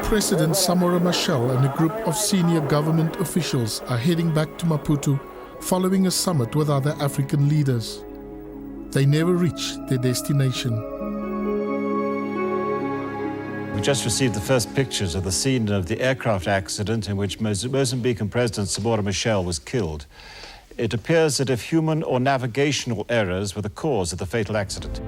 President Samora Machel and a group of senior government officials are heading back to Maputo following a summit with other African leaders. They never reach their destination. We just received the first pictures of the scene of the aircraft accident in which Mozambican President Samora Machel was killed. It appears that if human or navigational errors were the cause of the fatal accident.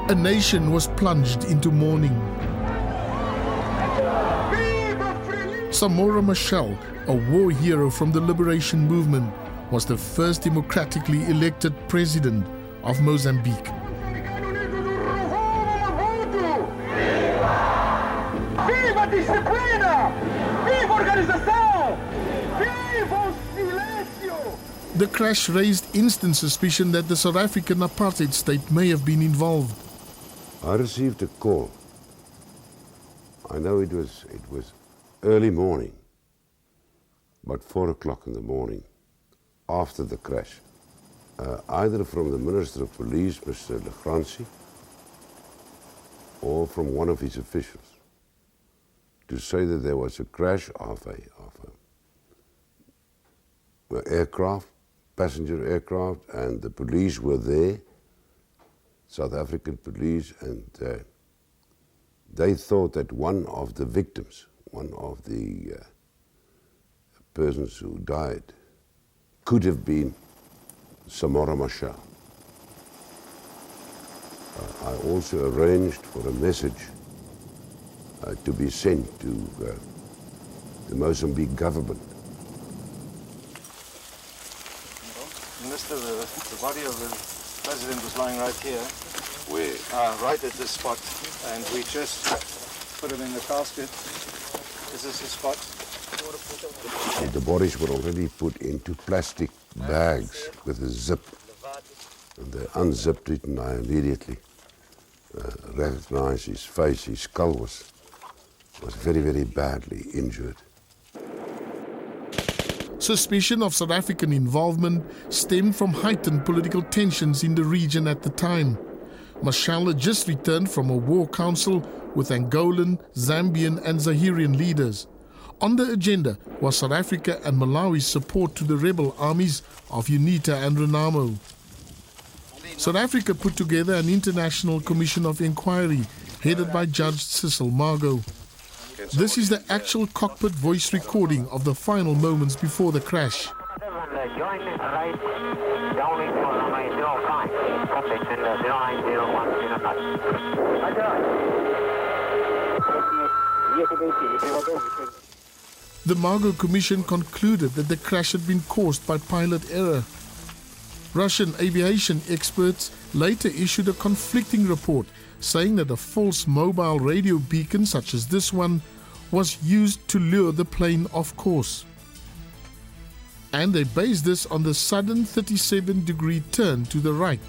A nation was plunged into mourning. Samora Machel, a war hero from the liberation movement, was the first democratically elected president of Mozambique. Viva disciplina! Viva organização! Viva o silêncio! The crash raised instant suspicion that the South African apartheid state may have been involved. I received a call. I know it was early morning, about 4 o'clock in the morning, after the crash, either from the Minister of Police, Mr. Louw, or from one of his officials, to say that there was a crash of an aircraft, passenger aircraft, and the police were there, South African police, and they thought that one of the victims, one of the persons who died, could have been Samora Machel. I also arranged for a message to be sent to the Mozambique government. Minister, the body of the president was lying right here. Where? Right at this spot, and we just put him in the casket. Is this the spot? The bodies were already put into plastic bags with a zip, and they unzipped it, and I immediately recognized his face. His skull was very, very badly injured. Suspicion of South African involvement stemmed from heightened political tensions in the region at the time. Machel had just returned from a war council with Angolan, Zambian and Zairian leaders. On the agenda was South Africa and Malawi's support to the rebel armies of UNITA and Renamo. South Africa put together an international commission of inquiry headed by Judge Cecil Margot. This is the actual cockpit voice recording of the final moments before the crash. The Margot Commission concluded that the crash had been caused by pilot error. Russian aviation experts later issued a conflicting report saying that a false mobile radio beacon such as this one was used to lure the plane off course. And they based this on the sudden 37-degree turn to the right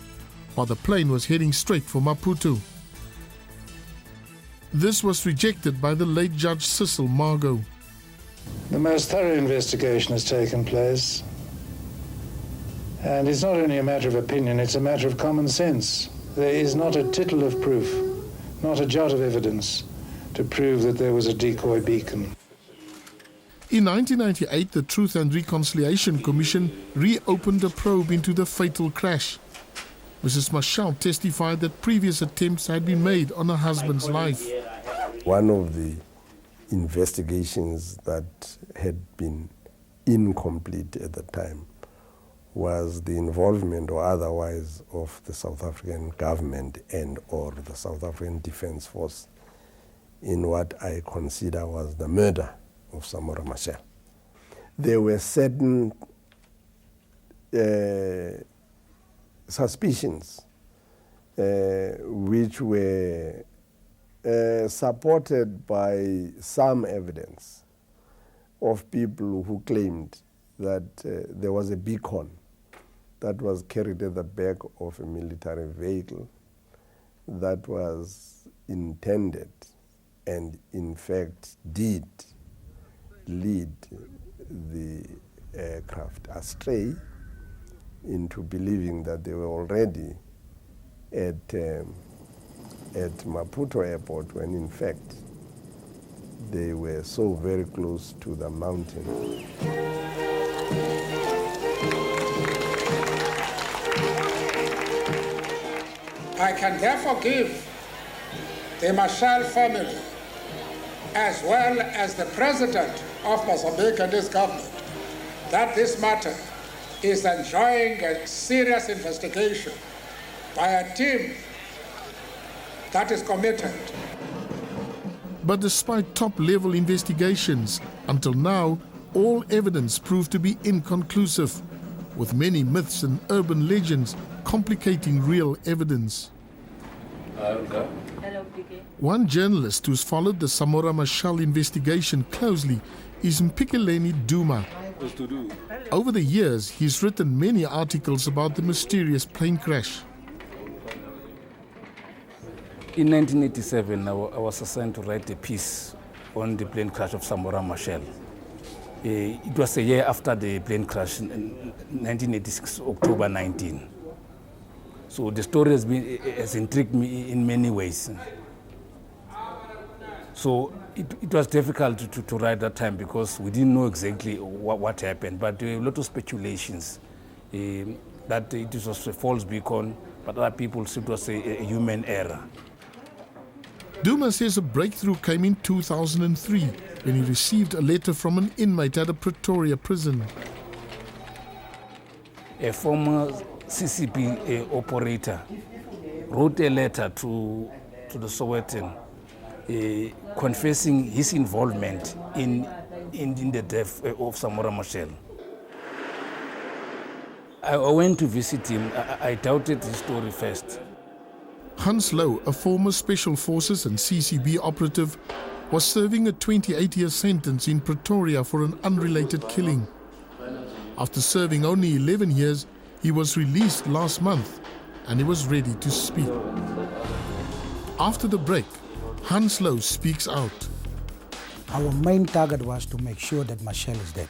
while the plane was heading straight for Maputo. This was rejected by the late Judge Cecil Margot. The most thorough investigation has taken place, and it's not only a matter of opinion, it's a matter of common sense. There is not a tittle of proof, not a jot of evidence to prove that there was a decoy beacon. In 1998, the Truth and Reconciliation Commission reopened a probe into the fatal crash. Mrs. Machel testified that previous attempts had been made on her husband's life. One of the investigations that had been incomplete at the time was the involvement or otherwise of the South African government and or the South African Defence Force in what I consider was the murder of Samora Machel. There were certain suspicions which were supported by some evidence of people who claimed that there was a beacon that was carried at the back of a military vehicle that was intended and in fact did lead the aircraft astray into believing that they were already at Maputo airport, when in fact they were so very close to the mountain. I can therefore give the Machel family, as well as the President of Mozambique and his government, that this matter is enjoying a serious investigation by a team that is committed. But despite top-level investigations, until now, all evidence proved to be inconclusive, with many myths and urban legends complicating real evidence. One journalist who's followed the Samora Machel investigation closely is Mpikeleni Duma. Over the years, he's written many articles about the mysterious plane crash. In 1987, I was assigned to write a piece on the plane crash of Samora Machel. It was a year after the plane crash, in 1986, October 19. So the story has intrigued me in many ways. So it was difficult to write that time because we didn't know exactly what happened, but there were a lot of speculations that it was a false beacon, but other people said it was a human error. Duma says a breakthrough came in 2003 when he received a letter from an inmate at a Pretoria prison. A former CCB operator wrote a letter to the Sowetan confessing his involvement in the death of Samora Machel. I went to visit him. I doubted his story first. Louw, a former Special Forces and CCB operative, was serving a 28-year sentence in Pretoria for an unrelated killing. After serving only 11 years, he was released last month and he was ready to speak. After the break, Louw speaks out. Our main target was to make sure that Machel is dead.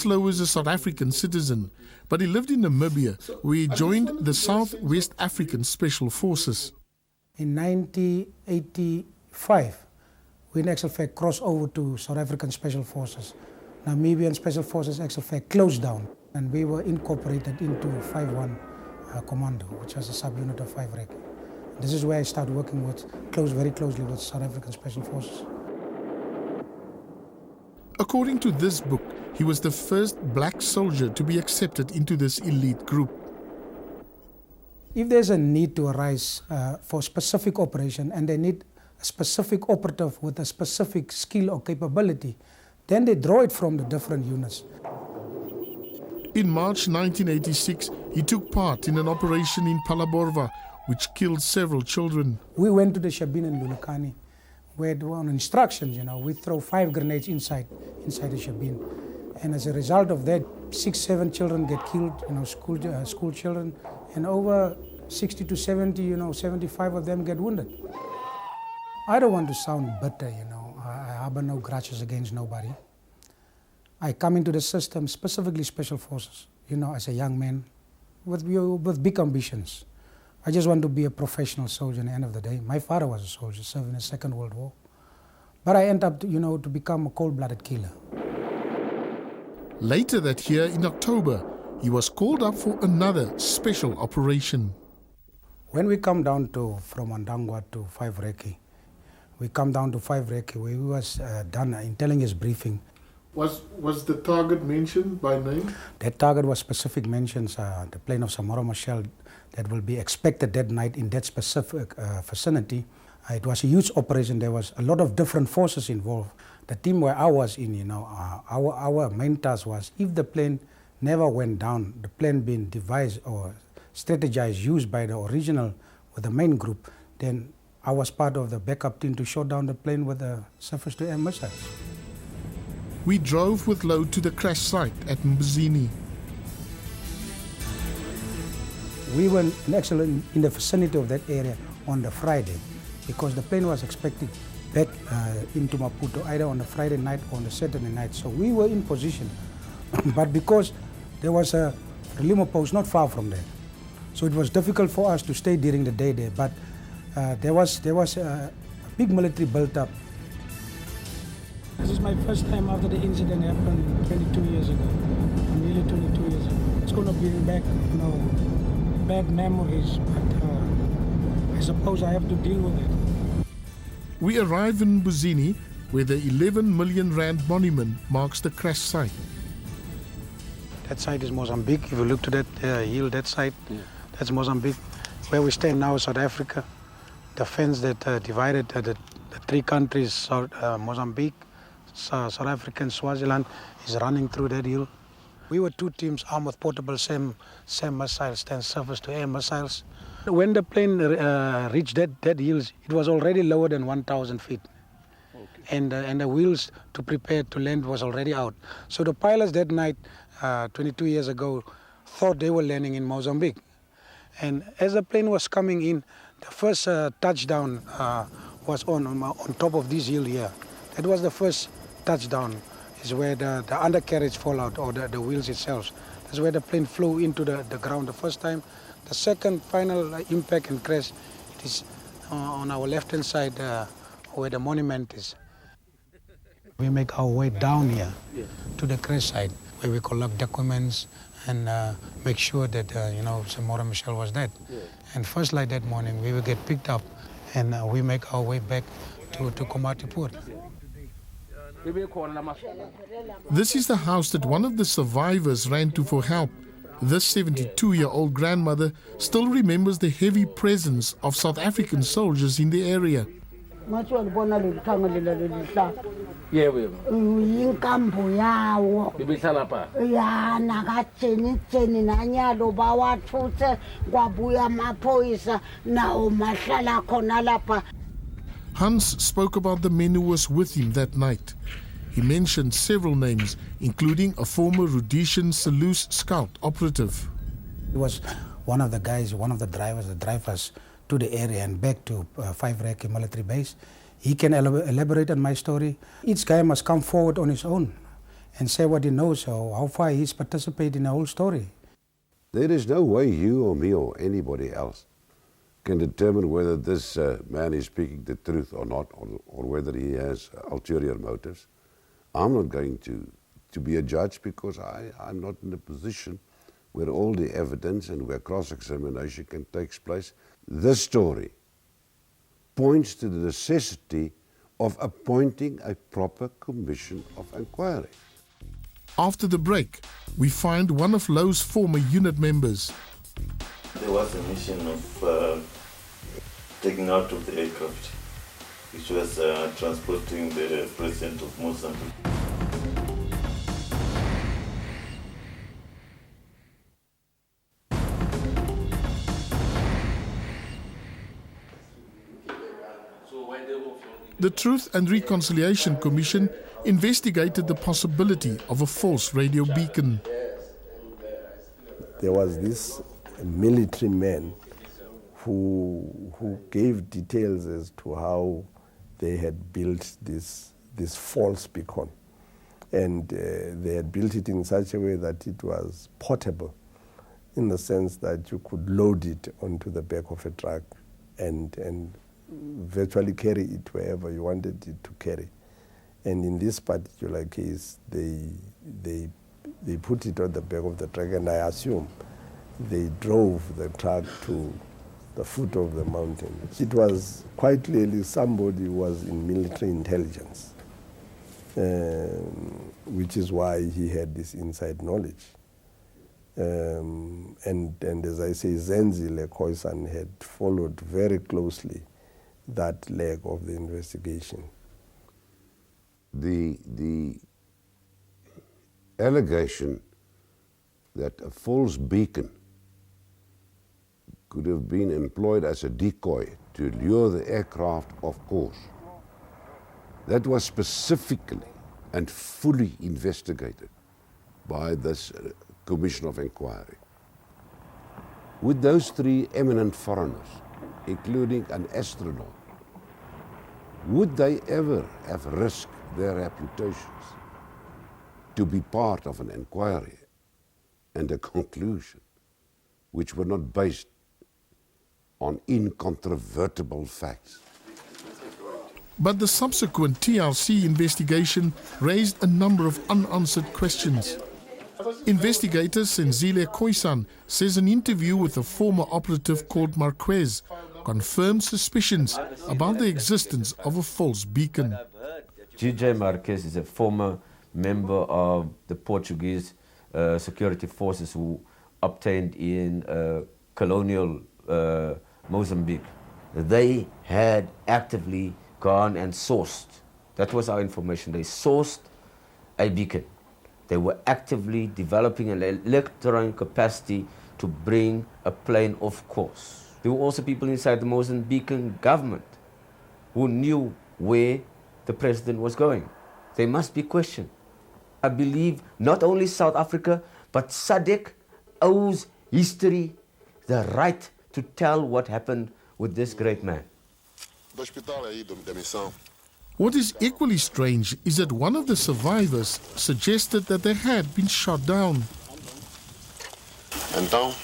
Louw is a South African citizen, but he lived in Namibia, where he joined the South West African Special Forces. In 1985, we in actual fact crossed over to South African Special Forces. Namibian Special Forces actual fact closed down, and we were incorporated into 5-1 Commando, which was a subunit of 5 Rec. This is where I started working very closely with South African Special Forces. According to this book, he was the first black soldier to be accepted into this elite group. If there's a need to arise for a specific operation and they need a specific operative with a specific skill or capability, then they draw it from the different units. In March 1986, he took part in an operation in Phalaborwa, which killed several children. We went to the Shabin in Lulekani, where on instructions, we throw 5 grenades inside the Shabin. And as a result of that, 6-7 children get killed, school children, and over 60 to 70, 75 of them get wounded. I don't want to sound bitter, I harbor no grudges against nobody. I come into the system, specifically Special Forces, as a young man with big ambitions. I just want to be a professional soldier at the end of the day. My father was a soldier, serving in the Second World War. But I end up, to become a cold-blooded killer. Later that year, in October, he was called up for another special operation. When we come down from Andangwa to 5 Reki, we come down to 5 Reki, where we was done intelligence briefing. Was the target mentioned by name? That target was specific mentions, the plane of Samora Machel that will be expected that night in that specific vicinity. It was a huge operation. There was a lot of different forces involved. The team where I was in, our main task was, if the plane never went down, the plane being devised or strategized, used by the original with the main group, then I was part of the backup team to shoot down the plane with the surface-to-air missiles. We drove with Louw to the crash site at Mbuzini. We were actually in the vicinity of that area on the Friday because the plane was expected back into Maputo either on the Friday night or on the Saturday night. So we were in position, but because there was a Limo post not far from there, so it was difficult for us to stay during the day there. But there was a big military built up. This is my first time after the incident happened 22 years ago, nearly 22 years ago. It's going to bring back, bad memories, but I suppose I have to deal with it. We arrive in Buzini, where the 11 million rand monument marks the crash site. That site is Mozambique. If you look to that hill, that site, that's Mozambique. Where we stand now is South Africa. The fence that divided the three countries, Mozambique, South Africa and Swaziland, is running through that hill. We were two teams armed with portable SAM missiles, 10 surface-to-air missiles. When the plane reached that hills, it was already lower than 1,000 feet. Okay. And the wheels to prepare to land was already out. So the pilots that night, 22 years ago, thought they were landing in Mozambique. And as the plane was coming in, the first touchdown was on top of this hill here. That was the first touchdown, is where the undercarriage fall out, or the wheels itself. That's where the plane flew into the ground the first time. The second final impact and crash, it is on our left-hand side where the monument is. We make our way down here to the crash site, where we collect documents and make sure that, Samora Machel was dead. And first light that morning, we will get picked up and we make our way back to Komati Port. This is the house that one of the survivors ran to for help. This 72-year-old grandmother still remembers the heavy presence of South African soldiers in the area. Hans spoke about the men who was with him that night. He mentioned several names, including a former Rhodesian Selous scout operative. He was one of the guys, one of the drivers to the area and back to 5 Reke military base. He can elaborate on my story. Each guy must come forward on his own and say what he knows, or how far he's participated in the whole story. There is no way you or me or anybody else can determine whether this man is speaking the truth or not, or whether he has ulterior motives. I'm not going to be a judge because I'm not in a position where all the evidence and where cross-examination can take place. This story points to the necessity of appointing a proper commission of inquiry. After the break, we find one of Louw's former unit members. There was a mission of taking out of the aircraft, which was transporting the president of Mozambique. The Truth and Reconciliation Commission investigated the possibility of a false radio beacon. There was this military man who gave details as to how they had built this false beacon. And they had built it in such a way that it was portable, in the sense that you could load it onto the back of a truck and virtually carry it wherever you wanted it to carry. And in this particular case, they put it on the back of the truck, and I assume they drove the truck to the foot of the mountain. It was quite clearly somebody who was in military intelligence, which is why he had this inside knowledge. And as I say, Zenzile Heusen had followed very closely that leg of the investigation. The allegation that a false beacon could have been employed as a decoy to lure the aircraft off course, that was specifically and fully investigated by this Commission of Inquiry. would those three eminent foreigners, including an astronaut, would they ever have risked their reputations to be part of an inquiry and a conclusion which were not based on incontrovertible facts? But the subsequent TRC investigation raised a number of unanswered questions. Investigator Senzile Khoisan says an interview with a former operative called Marquez confirmed suspicions about the existence of a false beacon. GJ Marquez is a former member of the Portuguese security forces who obtained in colonial Mozambique. They had actively gone and sourced, that was our information, they sourced a beacon. They were actively developing an electronic capacity to bring a plane off course. There were also people inside the Mozambican government who knew where the president was going. They must be questioned. I believe not only South Africa, but SADC owes history the right to tell what happened with this great man. What is equally strange is that one of the survivors suggested that they had been shot down. Então,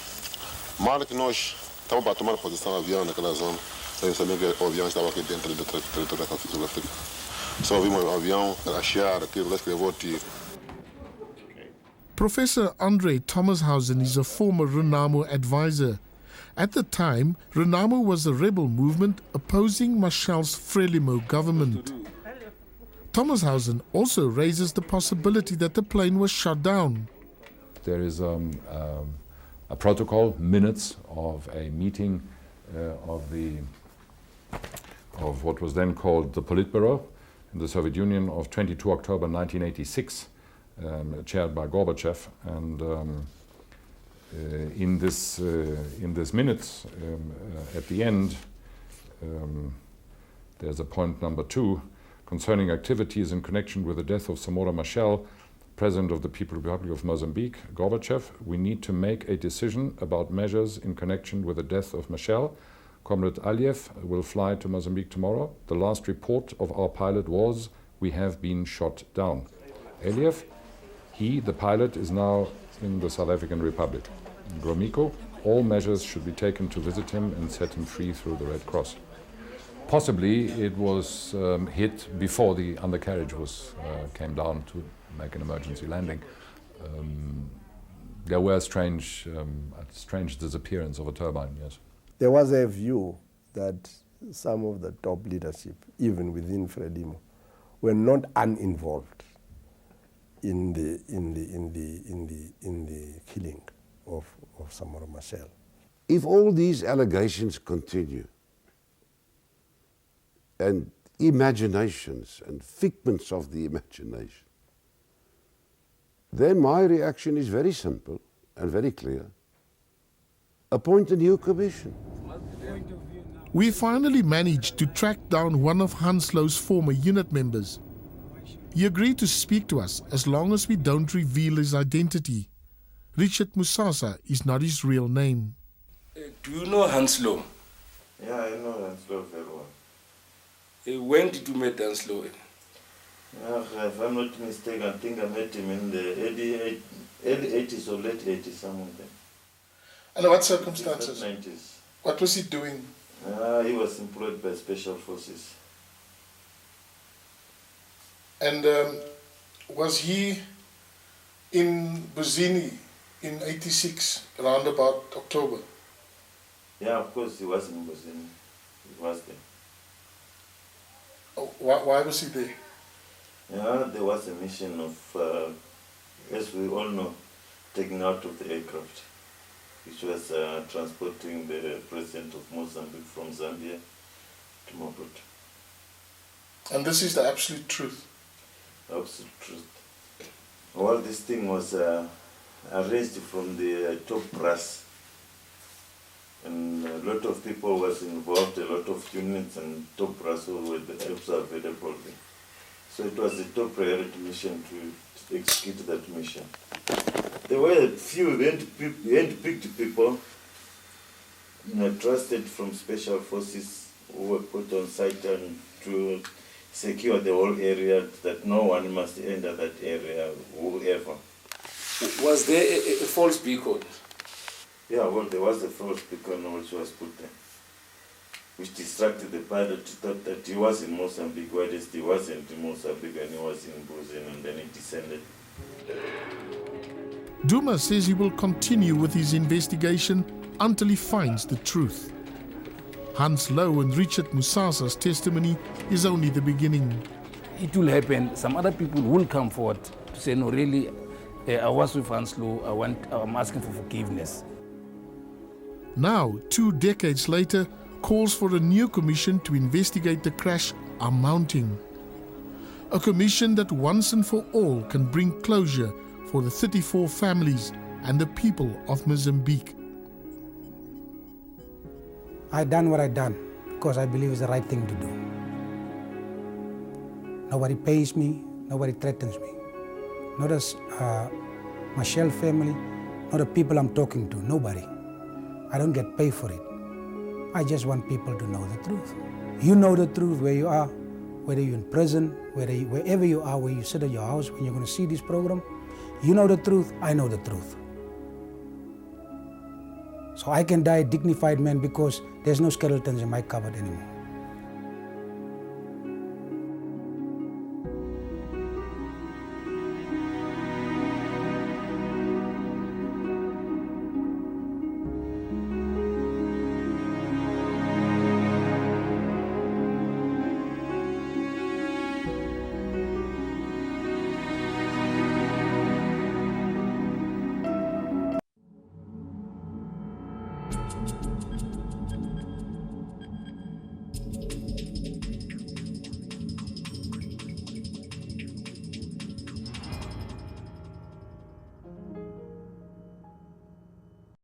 mal que nós estávamos para tomar posição no avião naquela zona, eu sabia que o avião estava aqui dentro do território da Sul-África. Só vimos o avião rachar, aquilo lá que levou tiro. Professor Andre Thomas Heusen is a former Renamo advisor. At the time, Renamo was a rebel movement opposing Machel's Frelimo government. Thomas Heusen also raises the possibility that the plane was shot down. There is a protocol, minutes of a meeting of what was then called the Politburo in the Soviet Union of 22 October 1986, chaired by Gorbachev, and in this minutes, at the end, there's a point number 2 concerning activities in connection with the death of Samora Machel, President of the People's Republic of Mozambique, Gorbachev. We need to make a decision about measures in connection with the death of Machel. Comrade Aliyev will fly to Mozambique tomorrow. The last report of our pilot was, we have been shot down. Aliyev, the pilot, is now in the South African Republic. Gromyko, all measures should be taken to visit him and set him free through the Red Cross. Possibly it was hit before the undercarriage came down to make an emergency landing. There were a strange disappearance of a turbine, yes. There was a view that some of the top leadership, even within Frelimo, were not uninvolved in the killing of Samora Machel. If all these allegations continue, and imaginations and figments of the imagination, then my reaction is very simple and very clear. Appoint a new commission. We finally managed to track down one of Hanslow's former unit members. He agreed to speak to us as long as we don't reveal his identity. Richard Musasa is not his real name. Do you know Hanslow? Yeah, I know Hanslow very well. When did you meet Hanslow? If I'm not mistaken, I think I met him in the early 80s or late 80s, somewhere there. Under what circumstances? 90s. What was he doing? He was employed by Special Forces. And was he in Buzini in 86, around about October? Yeah, of course he was in Buzini. He was there. Oh, why was he there? Yeah, there was a mission of, as we all know, taking out of the aircraft, which was transporting the president of Mozambique from Zambia to Maputo. And this is the absolute truth? Absolute truth. All this thing was arranged from the top brass, and a lot of people was involved, a lot of units and top brass who were available there. So it was the top priority mission to execute that mission. There were a few hand-picked people trusted from Special Forces who were put on site and to secure the whole area, that no one must enter that area, whoever. Was there a false beacon? Yeah, well, there was a false beacon which was put there, which distracted the pilot. Thought that he was in Mozambique, whereas he wasn't in Mozambique and he was in Heusen, and then he descended. Duma says he will continue with his investigation until he finds the truth. Hans Louw and Richard Musasa's testimony is only the beginning. It will happen. Some other people will come forward to say, no, really, I was with Hans Louw, I'm asking for forgiveness. Now, 2 decades later, calls for a new commission to investigate the crash are mounting. A commission that once and for all can bring closure for the 34 families and the people of Mozambique. I done what I done because I believe it's the right thing to do. Nobody pays me, nobody threatens me. Not as Machel family, not the people I'm talking to, nobody. I don't get paid for it. I just want people to know the truth. You know the truth where you are, whether you're in prison, wherever you are, where you sit at your house, when you're going to see this program. You know the truth, I know the truth. So I can die a dignified man because there's no skeletons in my cupboard anymore.